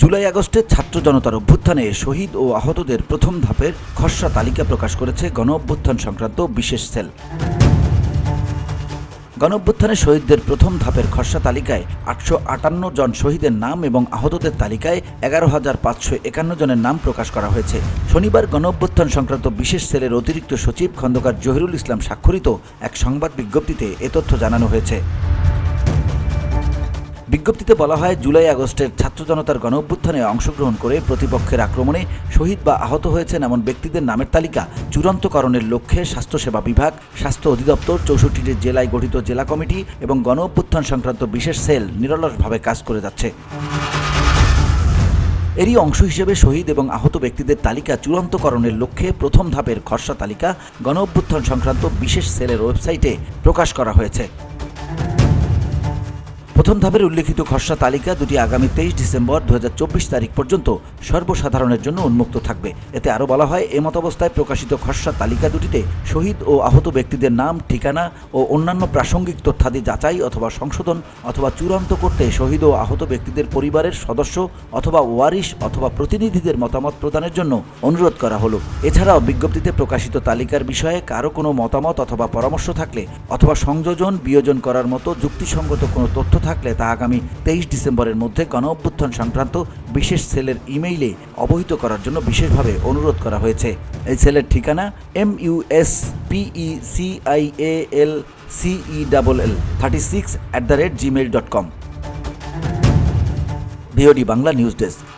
জুলাই আগস্টের ছাত্র জনতার অভ্যুত্থানে শহীদ ও আহতদের প্রথম ধাপের খসড়া তালিকা প্রকাশ করেছে গণ অভ্যুত্থান সংক্রান্ত বিশেষ সেল। গণ অভ্যুত্থানে শহীদদের প্রথম ধাপের খসড়া তালিকায় 858 জন শহীদের নাম এবং আহতদের তালিকায় 11,551 জনের নাম প্রকাশ করা হয়েছে। শনিবার গণ অভ্যুত্থান সংক্রান্ত বিশেষ সেলের অতিরিক্ত সচিব খন্দকার জহিরুল ইসলাম স্বাক্ষরিত এক সংবাদ বিজ্ঞপ্তিতে এ তথ্য জানানো হয়েছে। বিজ্ঞপ্তিতে বলা হয়, জুলাই আগস্টের ছাত্র জনতার গণ অভ্যুত্থানে অংশগ্রহণ করে প্রতিপক্ষের আক্রমণে শহীদ বা আহত হয়েছেন এমন ব্যক্তিদের নামের তালিকা চূড়ান্তকরণের লক্ষ্যে স্বাস্থ্যসেবা বিভাগ, স্বাস্থ্য অধিদপ্তর, 64টি জেলায় গঠিত জেলা কমিটি এবং গণ অভ্যুত্থান সংক্রান্ত বিশেষ সেল নিরলসভাবে কাজ করে যাচ্ছে। এরই অংশ হিসেবে শহীদ এবং আহত ব্যক্তিদের তালিকা চূড়ান্তকরণের লক্ষ্যে প্রথম ধাপের খসড়া তালিকা গণ অভ্যুত্থান সংক্রান্ত বিশেষ সেলের ওয়েবসাইটে প্রকাশ করা হয়েছে। প্রথম ধাপের উল্লেখিত খসড়া তালিকা দুটি আগামী 23 ডিসেম্বর 2024 তারিখ পর্যন্ত সর্বসাধারণের জন্য উন্মুক্ত থাকবে। এতে আরও বলা হয়, এমতাবস্থায় প্রকাশিত খসড়া তালিকা দুটিতে শহীদ ও আহত ব্যক্তিদের নাম, ঠিকানা ও অন্যান্য প্রাসঙ্গিক তথ্যাদি যাচাই অথবা সংশোধন অথবা চূড়ান্ত করতে শহীদ ও আহত ব্যক্তিদের পরিবারের সদস্য অথবা ওয়ারিশ অথবা প্রতিনিধিদের মতামত প্রদানের জন্য অনুরোধ করা হলো। এছাড়াও বিজ্ঞপ্তিতে প্রকাশিত তালিকার বিষয়ে কারো কোনো মতামত অথবা পরামর্শ থাকলে অথবা সংযোজন বিয়োজন করার মতো যুক্তিসঙ্গত কোনো তথ্য থাকলে তা আগামী 23 ডিসেম্বরের মধ্যে গণ অভ্যুত্থান সংক্রান্ত বিশেষ সেলের ইমেইলে অবহিত করার জন্য বিশেষভাবে অনুরোধ করা হয়েছে। এই সেলের ঠিকানা muspecialcell36@gmail.com। VOD Bangla news desk.